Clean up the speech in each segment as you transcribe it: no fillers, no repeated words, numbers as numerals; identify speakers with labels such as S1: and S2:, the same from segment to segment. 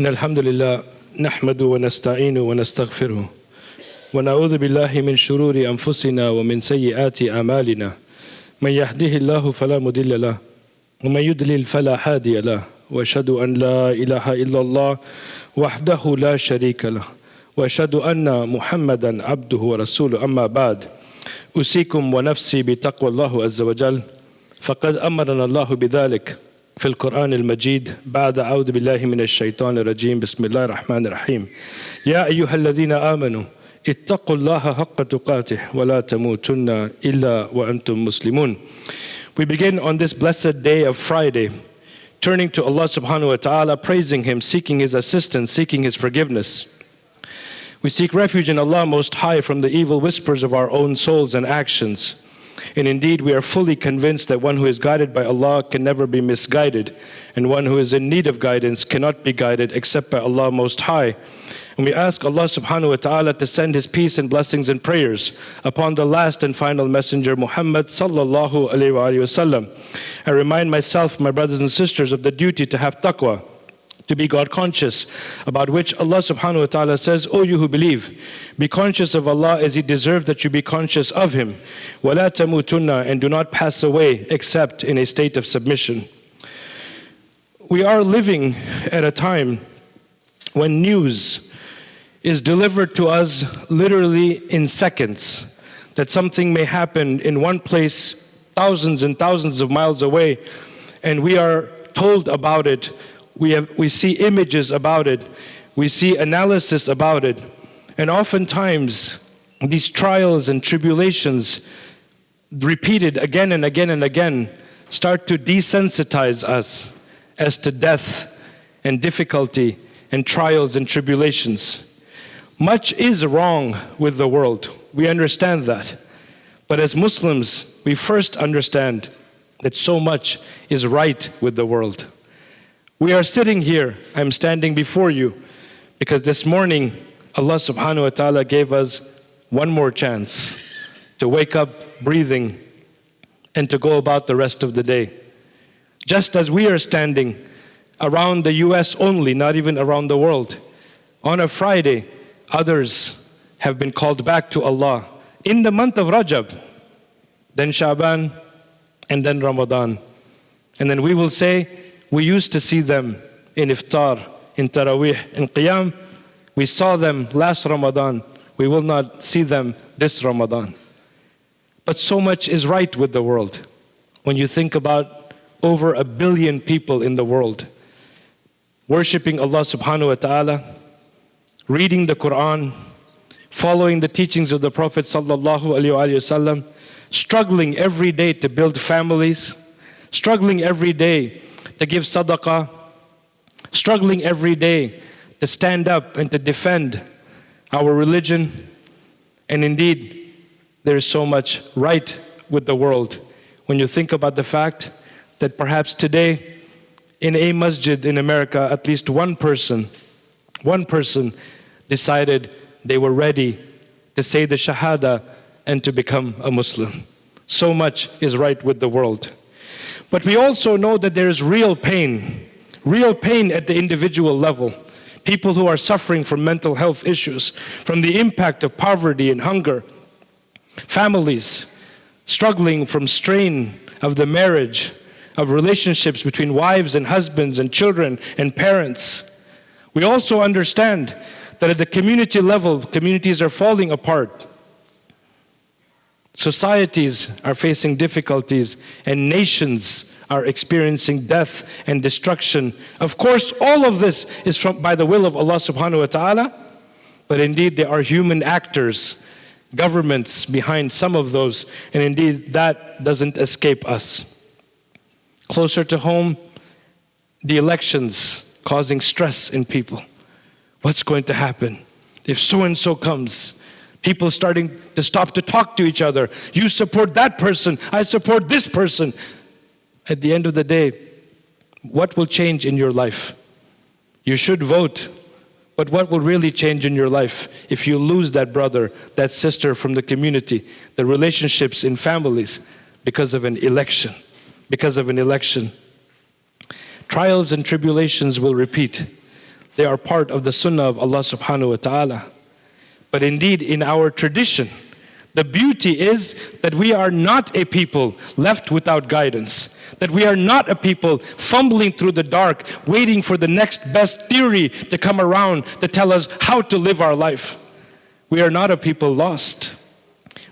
S1: إن الحمد لله نحمده ونستعينه ونستغفره ونعوذ بالله من شرور أنفسنا ومن سيئات أعمالنا من يهده الله فلا مضل له ومن يضلل فلا هادي له وأشهد أن لا إله إلا الله وحده لا شريك له وأشهد أن محمدا عبده ورسوله أما بعد أوصيكم ونفسي بتقوى الله عز وجل فقد أمرنا الله بذلك في القرآن المجيد بعد أعوذ بالله من الشيطان الرجيم بسم الله الرحمن الرحيم يا أيها الذين آمنوا اتقوا الله حق تقاته ولا تموتن إلا وأنتم مسلمون. We begin on this blessed day of Friday, turning to Allah subhanahu wa ta'ala, praising Him, seeking His assistance, seeking His forgiveness. We seek refuge in Allah Most High from the evil whispers of our own souls and actions. And indeed, we are fully convinced that one who is guided by Allah can never be misguided, and one who is in need of guidance cannot be guided except by Allah Most High. And we ask Allah subhanahu wa ta'ala to send His peace and blessings and prayers upon the last and final messenger, Muhammad sallallahu alayhi wa sallam. I remind myself, my brothers and sisters, of the duty to have taqwa, to be God conscious, about which Allah subhanahu wa ta'ala says, O you who believe, be conscious of Allah as He deserves that you be conscious of Him. وَلَا تَمُوتُنَّ, and do not pass away except in a state of submission. We are living at a time when news is delivered to us literally in seconds, that something may happen in one place thousands and thousands of miles away, and we are told about it. We see images about it, we see analysis about it, and oftentimes these trials and tribulations, repeated again and again and again, start to desensitize us as to death and difficulty and trials and tribulations. Much is wrong with the world, we understand that, but as Muslims we first understand that so much is right with the world. We are sitting here, I'm standing before you, because this morning Allah subhanahu wa ta'ala gave us one more chance to wake up breathing and to go about the rest of the day. Just as we are standing around the US only, not even around the world, on a Friday, others have been called back to Allah in the month of Rajab, then Shaban, and then Ramadan. And then we will say, we used to see them in iftar, in taraweeh, in qiyam. We saw them last Ramadan. We will not see them this Ramadan. But so much is right with the world. When you think about over 1 billion people in the world, worshipping Allah subhanahu wa ta'ala, reading the Quran, following the teachings of the Prophet sallallahu alaihi wasallam, struggling every day to build families, struggling every day to give sadaqah, struggling every day to stand up and to defend our religion. And indeed, there is so much right with the world when you think about the fact that perhaps today in a masjid in America, at least one person decided they were ready to say the shahada and to become a Muslim. So much is right with the world. But we also know that there is real pain at the individual level. People who are suffering from mental health issues, from the impact of poverty and hunger. Families struggling from strain of the marriage, of relationships between wives and husbands and children and parents. We also understand that at the community level, communities are falling apart. Societies are facing difficulties, and nations are experiencing death and destruction. Of course, all of this is by the will of Allah subhanahu wa ta'ala, but indeed there are human actors, governments behind some of those, and indeed that doesn't escape us. Closer to home, the elections causing stress in people. What's going to happen if so-and-so comes? People starting to stop to talk to each other. You support that person, I support this person. At the end of the day, what will change in your life? You should vote, but what will really change in your life if you lose that brother, that sister from the community, the relationships in families because of an election? Because of an election. Trials and tribulations will repeat. They are part of the sunnah of Allah subhanahu wa ta'ala. But indeed, in our tradition, the beauty is that we are not a people left without guidance. That we are not a people fumbling through the dark, waiting for the next best theory to come around to tell us how to live our life. We are not a people lost.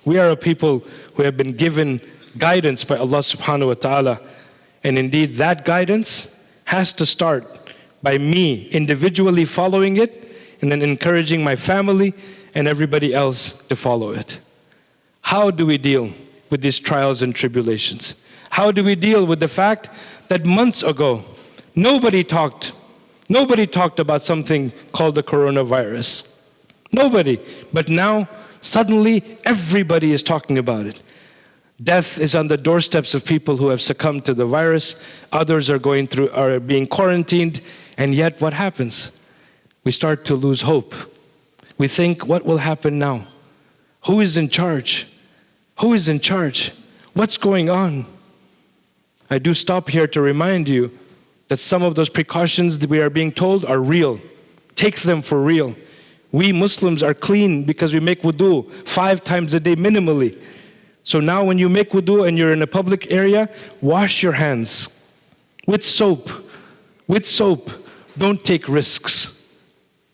S1: We are a people who have been given guidance by Allah subhanahu wa ta'ala. And indeed, that guidance has to start by me individually following it and then encouraging my family and everybody else to follow it. How do we deal with these trials and tribulations? How do we deal with the fact that months ago, nobody talked about something called the coronavirus? Nobody. But now, suddenly, everybody is talking about it. Death is on the doorsteps of people who have succumbed to the virus. Others are being quarantined. And yet, what happens? We start to lose hope. We think, what will happen now? Who is in charge? Who is in charge? What's going on? I do stop here to remind you that some of those precautions that we are being told are real. Take them for real. We Muslims are clean because we make wudu 5 times a day minimally. So now when you make wudu and you're in a public area, wash your hands with soap. With soap. Don't take risks.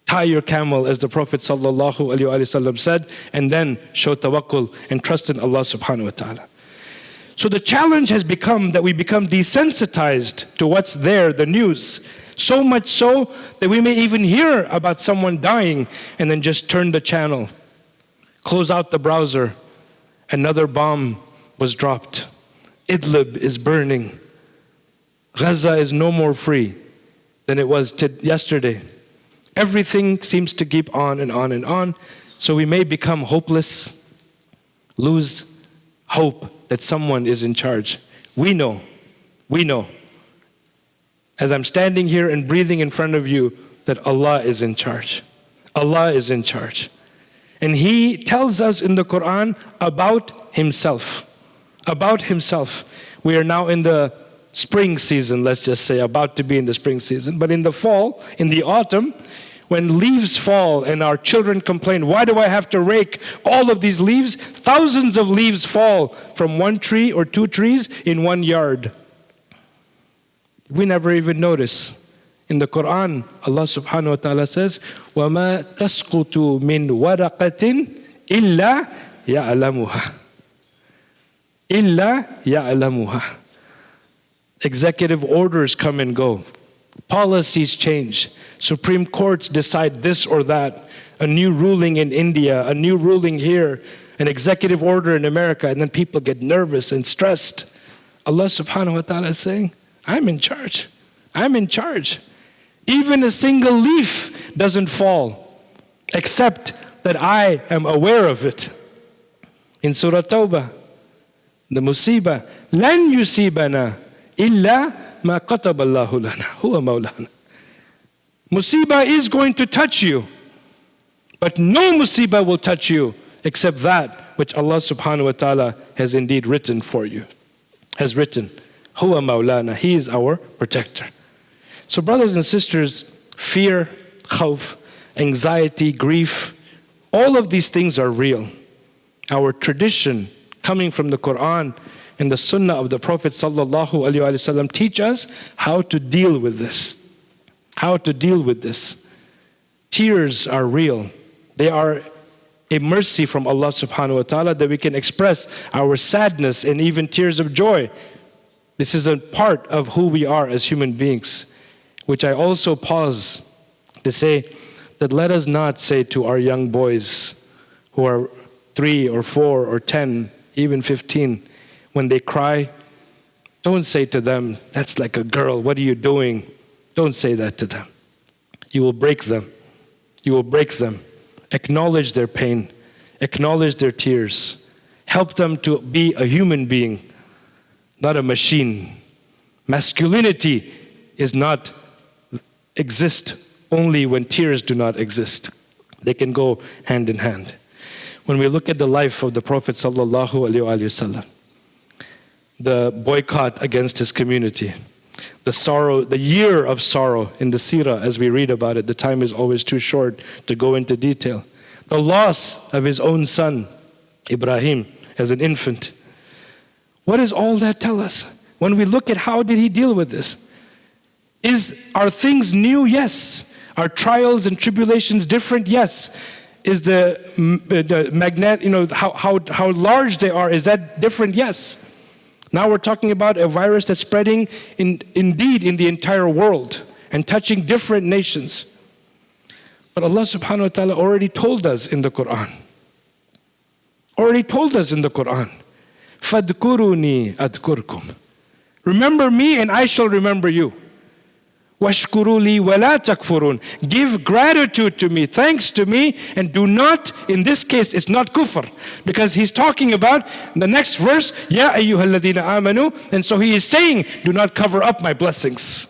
S1: Tie your camel, as the Prophet ﷺ said, and then show tawakkul and trust in Allah subhanahu wa ta'ala. So the challenge has become that we become desensitized to what's there, the news. So much so that we may even hear about someone dying and then just turn the channel, close out the browser. Another bomb was dropped. Idlib is burning. Gaza is no more free than it was yesterday. Everything seems to keep on and on and on. So we may become hopeless, lose hope that someone is in charge. We know. As I'm standing here and breathing in front of you, that Allah is in charge. Allah is in charge. And He tells us in the Quran about Himself. About Himself. We are now in the spring season, let's just say, about to be in the spring season. But in the fall, in the autumn, when leaves fall and our children complain, why do I have to rake all of these leaves? Thousands of leaves fall from one tree or 2 trees in 1 yard. We never even notice. In the Quran, Allah subhanahu wa ta'ala says, وَمَا تَسْقُطُ مِنْ وَرَقَةٍ إِلَّا يَعْلَمُهَا. إِلَّا يَعْلَمُهَا. Executive orders come and go. Policies change. Supreme Courts decide this or that. A new ruling in India, a new ruling here, an executive order in America, and then people get nervous and stressed. Allah subhanahu wa ta'ala is saying, I'm in charge. I'm in charge. Even a single leaf doesn't fall, except that I am aware of it. In Surah Tawbah, the musibah, لَن يُصِيبَنَا إِلَّا مَا كَتَبَ اللَّهُ لَنَا هُوَ مَوْلَانَا. Musibah is going to touch you, but no musibah will touch you except that which Allah subhanahu wa ta'ala has indeed written for you. Has written, Huwa Mawlana, He is our protector. So brothers and sisters, fear, khawf, anxiety, grief, all of these things are real. Our tradition coming from the Quran and the Sunnah of the Prophet sallallahu alaihi wasallam teach us how to deal with this. How to deal with this. Tears are real. They are a mercy from Allah subhanahu wa ta'ala that we can express our sadness and even tears of joy. This is a part of who we are as human beings, which I also pause to say that let us not say to our young boys who are 3 or 4 or 10, even 15, when they cry, don't say to them, that's like a girl, what are you doing? Don't say that to them. You will break them. You will break them. Acknowledge their pain. Acknowledge their tears. Help them to be a human being, not a machine. Masculinity is not exist only when tears do not exist. They can go hand in hand. When we look at the life of the Prophet sallallahu alaihi wasallam, the boycott against his community, The sorrow, the year of sorrow in the seerah as we read about it. The time is always too short to go into detail. The loss of his own son, Ibrahim, as an infant. What does all that tell us? When we look at how did he deal with this? Are things new? Yes. Are trials and tribulations different? Yes. Is the magnet, how large they are, is that different? Yes. Now we're talking about a virus that's spreading indeed in the entire world and touching different nations. But Allah subhanahu wa ta'ala already told us in the Quran. فَادْكُرُونِي أَذْكُرْكُمْ. Remember me and I shall remember you. وَاشْكُرُوا لِي وَلَا تَكْفُرُونَ. Give gratitude to me, thanks to me, and do not, in this case, it's not kufr. Because he's talking about the next verse, يَا أَيُّهَا الَّذِينَ آمَنُوا. And so he is saying, do not cover up my blessings.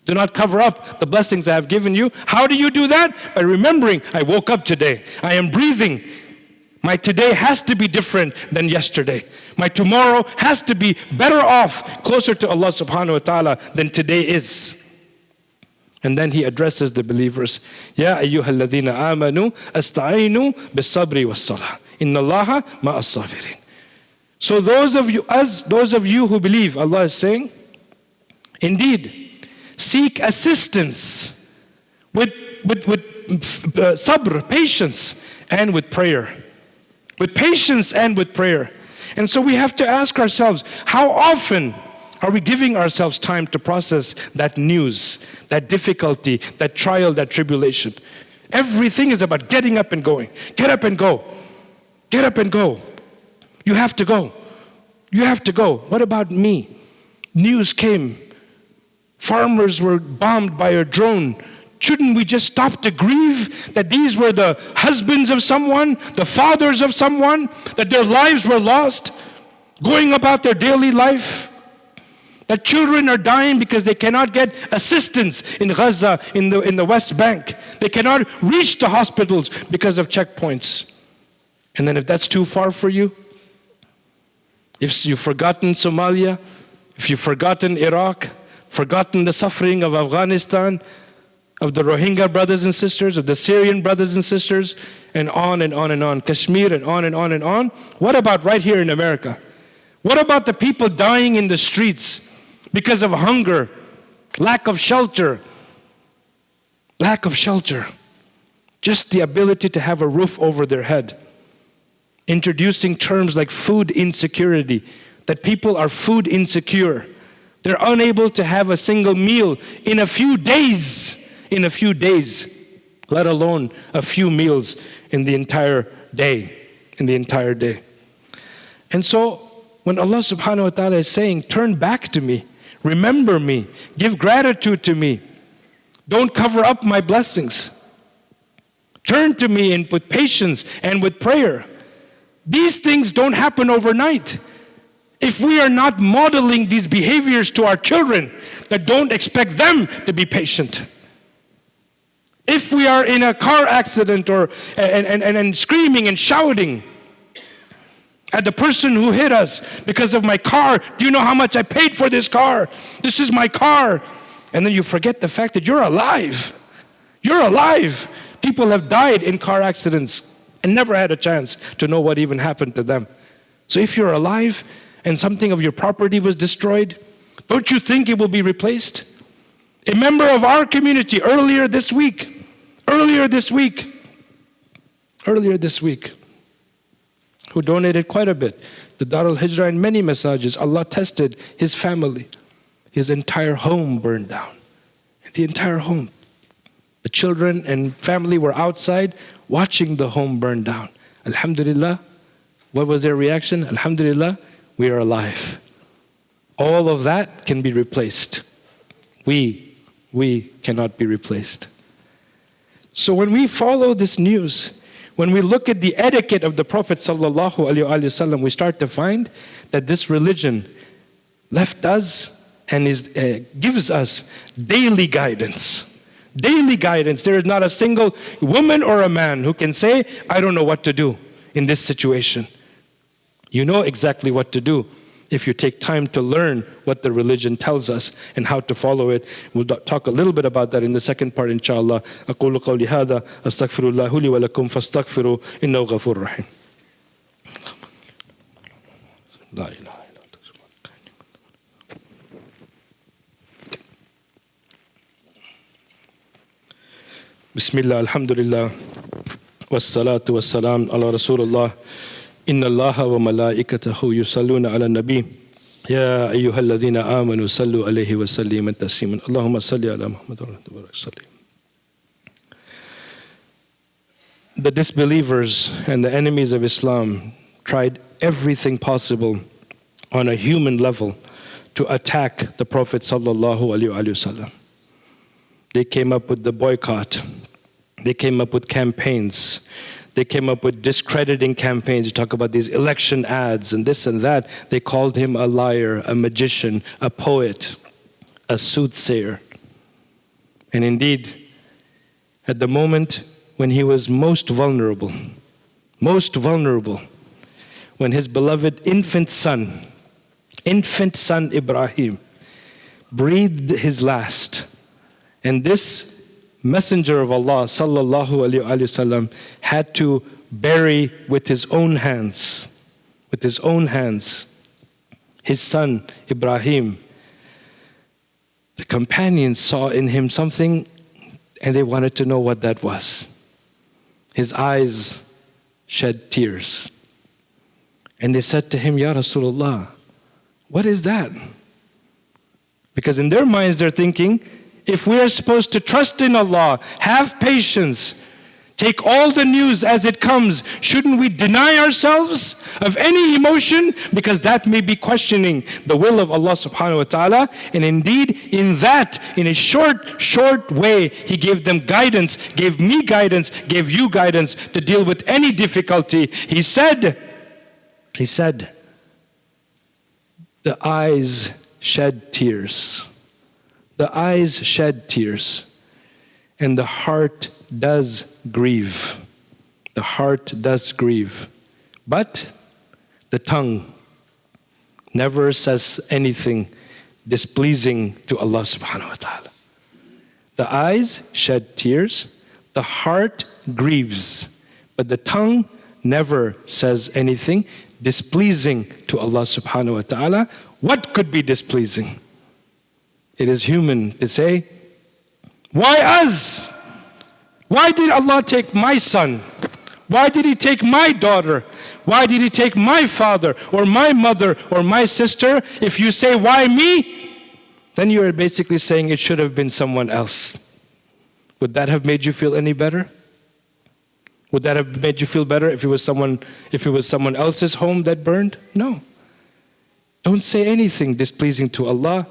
S1: Do not cover up the blessings I have given you. How do you do that? By remembering, I woke up today. I am breathing. My today has to be different than yesterday. My tomorrow has to be better off, closer to Allah subhanahu wa ta'ala than today is. And then he addresses the believers. Ya ayyuhal ladhina amanu asta'inu bis-sabri was-salah. Inna Allaha ma'as sabirin. So those of you who believe, Allah is saying, indeed, seek assistance with sabr, patience, and with prayer. With patience and with prayer. And so we have to ask ourselves, how often are we giving ourselves time to process that news, that difficulty, that trial, that tribulation? Everything is about getting up and going. Get up and go. Get up and go. You have to go. You have to go. What about me? News came. Farmers were bombed by a drone. Shouldn't we just stop to grieve that these were the husbands of someone, the fathers of someone, that their lives were lost, going about their daily life? That children are dying because they cannot get assistance in Gaza, in the West Bank. They cannot reach the hospitals because of checkpoints. And then if that's too far for you, if you've forgotten Somalia, if you've forgotten Iraq, forgotten the suffering of Afghanistan, of the Rohingya brothers and sisters, of the Syrian brothers and sisters, and on and on and on, Kashmir and on and on and on. What about right here in America? What about the people dying in the streets because of hunger, lack of shelter? Lack of shelter. Just the ability to have a roof over their head. Introducing terms like food insecurity, that people are food insecure. They're unable to have a single meal in a few days. Let alone a few meals in the entire day. And so, when Allah subhanahu wa ta'ala is saying, turn back to me, remember me, give gratitude to me, don't cover up my blessings. Turn to me with patience and with prayer. These things don't happen overnight. If we are not modeling these behaviors to our children, then don't expect them to be patient. If we are in a car accident and screaming and shouting at the person who hit us because of my car, do you know how much I paid for this car? This is my car. And then you forget the fact that you're alive. You're alive. People have died in car accidents and never had a chance to know what even happened to them. So if you're alive and something of your property was destroyed, don't you think it will be replaced? A member of our community earlier this week, who donated quite a bit, the Al-Hijrah and many messages, Allah tested his family. His entire home burned down. The entire home. The children and family were outside watching the home burn down. Alhamdulillah. What was their reaction? Alhamdulillah, we are alive. All of that can be replaced. We cannot be replaced. So when we follow this news, when we look at the etiquette of the Prophet ﷺ, we start to find that this religion left us and gives us daily guidance. Daily guidance. There is not a single woman or a man who can say, I don't know what to do in this situation. You know exactly what to do. if you take time to learn what the religion tells us and how to follow it. We'll talk a little bit about that in the second part, inshallah. أقول قولي هذا أستغفر الله لي ولكم فاستغفروا إنه غفور رحيم. لا إله إلا بسم الله الحمد لله والصلاة والسلام على رسول الله إن الله وملائكته يصلون على النبي يا أيها الذين آمنوا صلوا عليه وسلموا تسليما اللهم صل على محمد وعلى آله. The disbelievers and the enemies of Islam tried everything possible on a human level to attack the Prophet sallallahu alaihi wasallam. They came up with the boycott. They came up with campaigns. They came up with discrediting campaigns to talk about these election ads and this and that. They called him a liar, a magician, a poet, a soothsayer. And indeed, at the moment when he was most vulnerable, when his beloved infant son Ibrahim, breathed his last, and this Messenger of Allah sallallahu alaihi wasallam had to bury with his own hands, his son Ibrahim. The companions saw in him something and they wanted to know what that was. His eyes shed tears. And they said to him, Ya Rasulullah, what is that? Because in their minds they're thinking, if we are supposed to trust in Allah, have patience, take all the news as it comes, shouldn't we deny ourselves of any emotion? Because that may be questioning the will of Allah subhanahu wa ta'ala. And indeed, in a short way, He gave them guidance, gave me guidance, gave you guidance to deal with any difficulty. He said, the eyes shed tears. The eyes shed tears, and the heart does grieve. The heart does grieve. But the tongue never says anything displeasing to Allah subhanahu wa ta'ala. The eyes shed tears, the heart grieves, but the tongue never says anything displeasing to Allah subhanahu wa ta'ala. What could be displeasing? It is human to say, why us? Why did Allah take my son? Why did He take my daughter? Why did He take my father or my mother or my sister? If you say, why me? Then you are basically saying it should have been someone else. Would that have made you feel any better? Would that have made you feel better if it was someone else's home that burned? No. Don't say anything displeasing to Allah.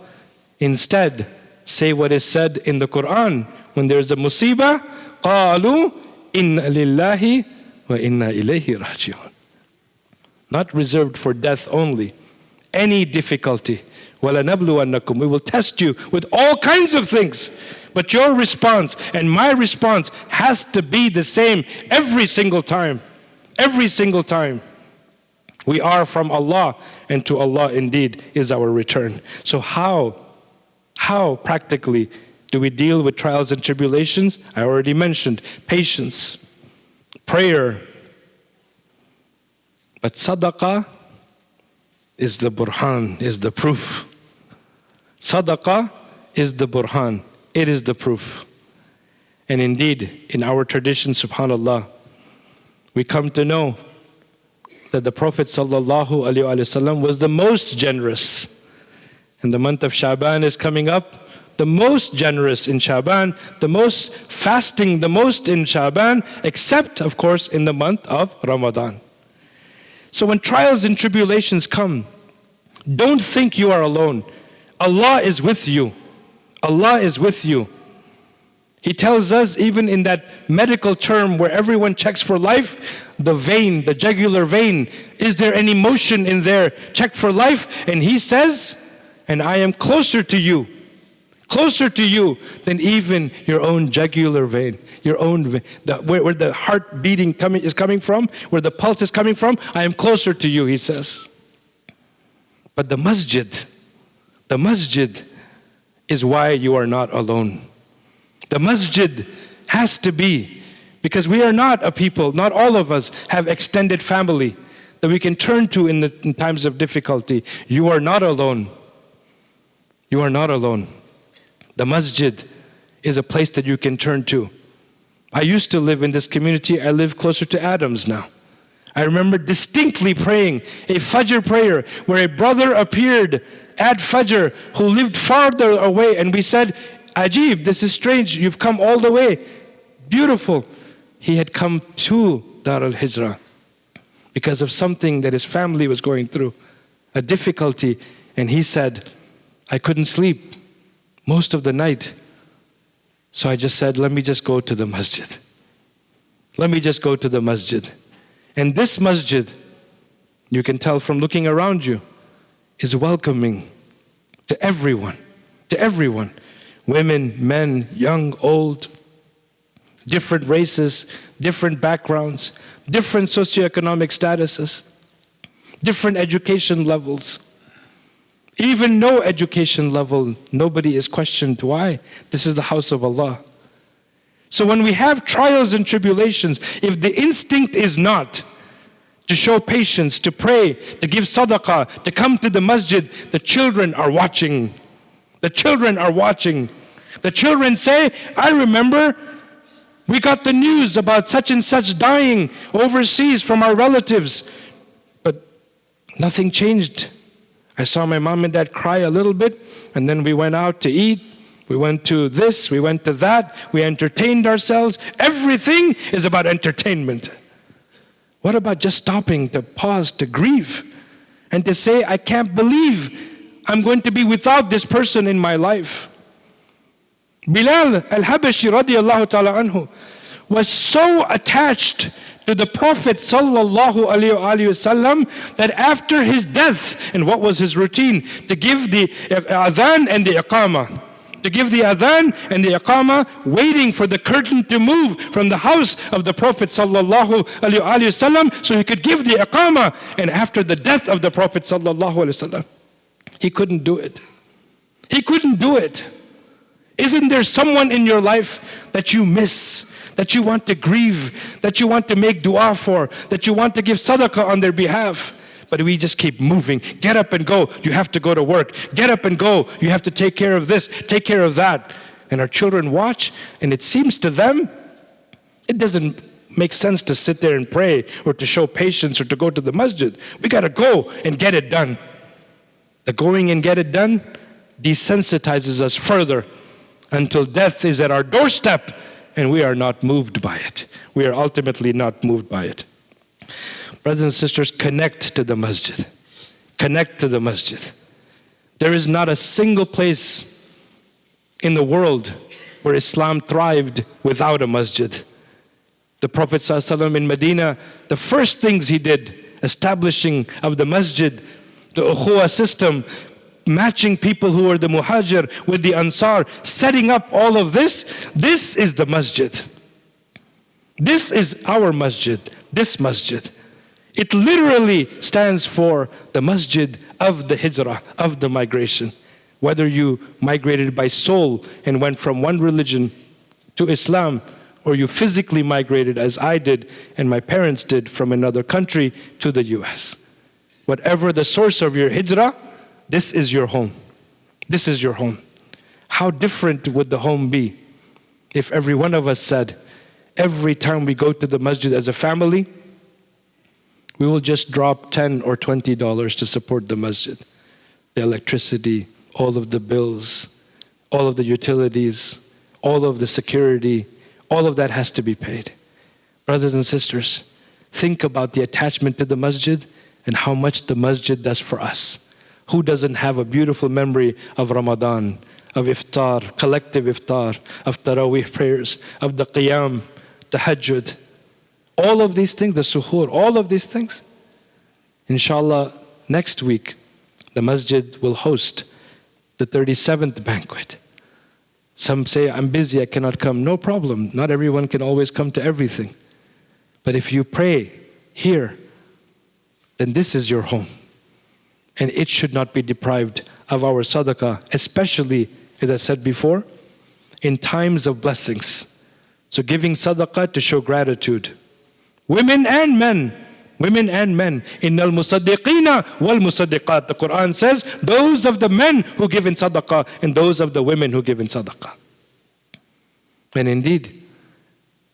S1: Instead, say what is said in the Quran. When there's a musibah, قَالُوا إِنَّ لِلَّهِ وَإِنَّا إِلَيْهِ رَاجِعُونَ. Not reserved for death only. Any difficulty. وَلَنَبْلُوَنَّكُمْ. We will test you with all kinds of things. But your response and my response has to be the same every single time. Every single time. We are from Allah, and to Allah indeed is our return. So how practically do we deal with trials and tribulations? I already mentioned patience, prayer. But sadaqah is the burhan, is the proof. Sadaqah is the burhan, it is the proof. And indeed, in our tradition, subhanallah, we come to know that the Prophet ﷺ was the most generous. And the month of Shaban is coming up, the most generous in Shaban, the most fasting, the most in Shaban, except, of course, in the month of Ramadan. So when trials and tribulations come, don't think you are alone. Allah is with you. Allah is with you. He tells us, even in that medical term where everyone checks for life, the vein, the jugular vein, is there any motion in there? Check for life. And He says, and I am closer to you than even your own jugular vein, your own vein, where the heart beating is coming from, where the pulse is coming from. I am closer to you, He says. But the masjid is why you are not alone. The masjid has to be, because we are not a people, not all of us have extended family that we can turn to in times of difficulty. You are not alone. You are not alone. The masjid is a place that you can turn to. I used to live in this community. I live closer to Adams now. I remember distinctly praying a Fajr prayer where a brother appeared at Fajr who lived farther away, and we said, Ajib, this is strange, you've come all the way. Beautiful. He had come to Dar al-Hijrah because of something that his family was going through, a difficulty, and he said, I couldn't sleep most of the night. So I just said, let me just go to the masjid. Let me just go to the masjid. And this masjid, you can tell from looking around you, is welcoming to everyone, to everyone. Women, men, young, old, different races, different backgrounds, different socioeconomic statuses, different education levels. Even no education level, nobody is questioned. Why? This is the house of Allah. So when we have trials and tribulations, if the instinct is not to show patience, to pray, to give sadaqah, to come to the masjid, the children are watching. The children are watching. The children say, I remember we got the news about such and such dying overseas from our relatives, but nothing changed. I saw my mom and dad cry a little bit, and then we went out to eat. We went to this, we went to that, we entertained ourselves. Everything is about entertainment. What about just stopping to pause, to grieve, and to say, I can't believe I'm going to be without this person in my life. Bilal al-Habashi radiallahu ta'ala anhu was so attached to the Prophet sallallahu alaihi wasallam that after his death, and what was his routine? To give the adhan and the iqamah. To give the adhan and the iqamah, waiting for the curtain to move from the house of the Prophet sallallahu alaihi wasallam so he could give the iqamah. And after the death of the Prophet sallallahu alaihi wasallam, he couldn't do it. He couldn't do it. Isn't there someone in your life that you miss, that you want to grieve, that you want to make dua for, that you want to give sadaqah on their behalf? But we just keep moving. Get up and go. You have to go to work. Get up and go. You have to take care of this, take care of that. And our children watch, and it seems to them, it doesn't make sense to sit there and pray or to show patience or to go to the masjid. We got to go and get it done. The going and get it done desensitizes us further until death is at our doorstep and we are not moved by it. We are ultimately not moved by it. Brothers and sisters, connect to the masjid. Connect to the masjid. There is not a single place in the world where Islam thrived without a masjid. The Prophet ﷺ in Medina, the first things he did, establishing of the masjid, the ukhuwah system, matching people who are the muhajir with the ansar, setting up all of this, this is the masjid. This is our masjid, this masjid. It literally stands for the masjid of the hijrah, of the migration. Whether you migrated by soul and went from one religion to Islam, or you physically migrated as I did and my parents did from another country to the US. Whatever the source of your hijrah, this is your home. This is your home. How different would the home be if every one of us said, every time we go to the masjid as a family, we will just drop $10 or $20 to support the masjid. The electricity, all of the bills, all of the utilities, all of the security, all of that has to be paid. Brothers and sisters, think about the attachment to the masjid and how much the masjid does for us. Who doesn't have a beautiful memory of Ramadan, of iftar, collective iftar, of tarawih prayers, of the qiyam, tahajjud, all of these things, the suhoor, all of these things. Inshallah, next week, the masjid will host the 37th banquet. Some say, I'm busy, I cannot come. No problem. Not everyone can always come to everything. But if you pray here, then this is your home. And it should not be deprived of our sadaqah, especially, as I said before, in times of blessings. So giving sadaqah to show gratitude. Women and men. Women and men. Innal musaddiqina wal musaddiqat. The Quran says, those of the men who give in sadaqah and those of the women who give in sadaqah. And indeed,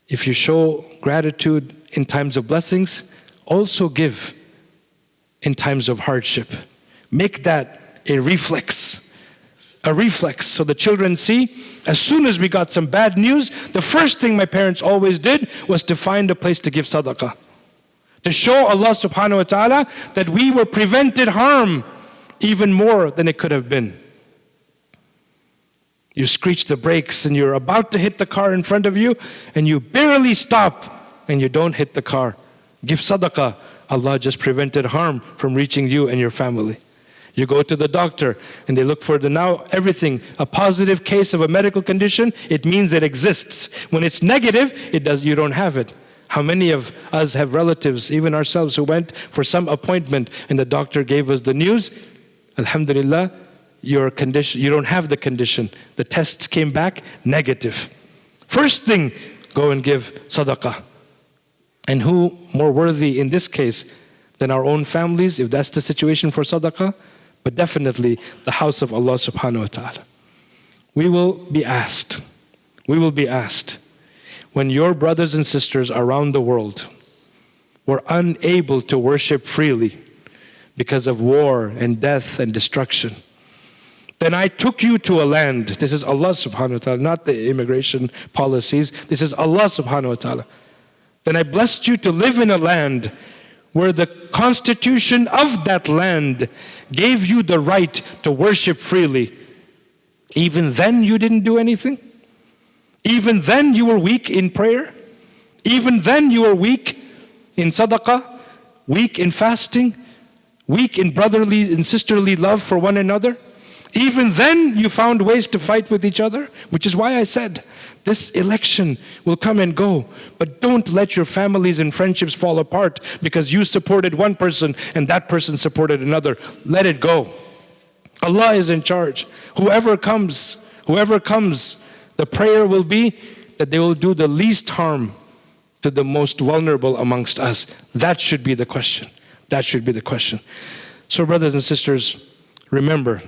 S1: if you show gratitude in times of blessings, also give in times of hardship. Make that a reflex. A reflex, so the children see, as soon as we got some bad news, the first thing my parents always did was to find a place to give sadaqah. To show Allah subhanahu wa ta'ala that we were prevented harm even more than it could have been. You screech the brakes and you're about to hit the car in front of you and you barely stop and you don't hit the car. Give sadaqah. Allah just prevented harm from reaching you and your family. You go to the doctor and they look for everything, a positive case of a medical condition, it means it exists. When it's negative, you don't have it. How many of us have relatives, even ourselves, who went for some appointment and the doctor gave us the news, alhamdulillah, your condition, you don't have the condition. The tests came back negative. First thing, go and give sadaqah. And who more worthy in this case than our own families, if that's the situation for sadaqah? But definitely the house of Allah subhanahu wa ta'ala. We will be asked, when your brothers and sisters around the world were unable to worship freely because of war and death and destruction, then I took you to a land, this is Allah subhanahu wa ta'ala, not the immigration policies, this is Allah subhanahu wa ta'ala. Then I blessed you to live in a land where the constitution of that land gave you the right to worship freely. Even then you didn't do anything? Even then you were weak in prayer? Even then you were weak in sadaqah? Weak in fasting? Weak in brotherly and sisterly love for one another? Even then you found ways to fight with each other? Which is why I said, this election will come and go, but don't let your families and friendships fall apart because you supported one person and that person supported another. Let it go. Allah is in charge. Whoever comes, the prayer will be that they will do the least harm to the most vulnerable amongst us. That should be the question. That should be the question. So brothers and sisters, remember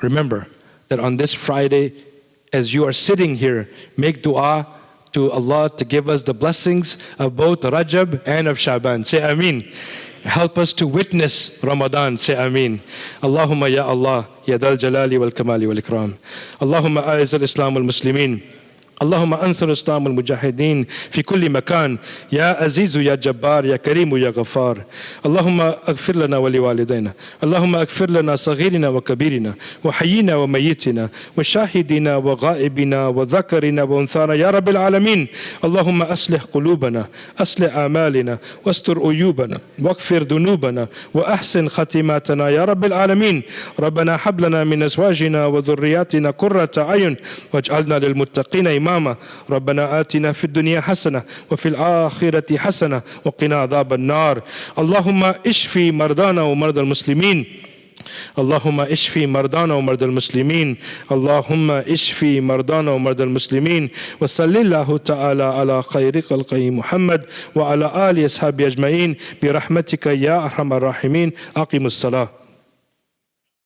S1: that on this Friday, as you are sitting here, make dua to Allah to give us the blessings of both Rajab and of Shaban. Say Ameen. Help us to witness Ramadan. Say Ameen. Allahumma ya Allah, ya dal jalali wal kamali wal ikram. Allahumma a'izz al-Islam wal Muslimin. اللهم انصر الإسلام المجاهدين في كل مكان يا عزيز يا جبار يا كريم يا غفار اللهم اغفر لنا ولوالدينا اللهم اغفر لنا صغيرنا وكبيرنا وحينا وميتنا وشاهدنا وغائبنا وذكرنا وانثانا يا رب العالمين اللهم أصلح قلوبنا أصلح آمالنا واستر عيوبنا واغفر ذنوبنا وأحسن ختماتنا يا رب العالمين ربنا هب لنا من أزواجنا وذرياتنا قرة أعين واجعلنا للمتقين إماما ربنا آتنا في الدنيا حسنة وفي الآخرة حسنة وقنا عذاب النار اللهم اشفي مرضانا ومرضى المسلمين اللهم اشفي مرضانا ومرضى المسلمين اللهم اشفي مرضانا ومرضى المسلمين وصلى الله تعالى على خير خلقه محمد وعلى آله أصحابه أجمعين برحمتك يا أرحم الراحمين أقم الصلاة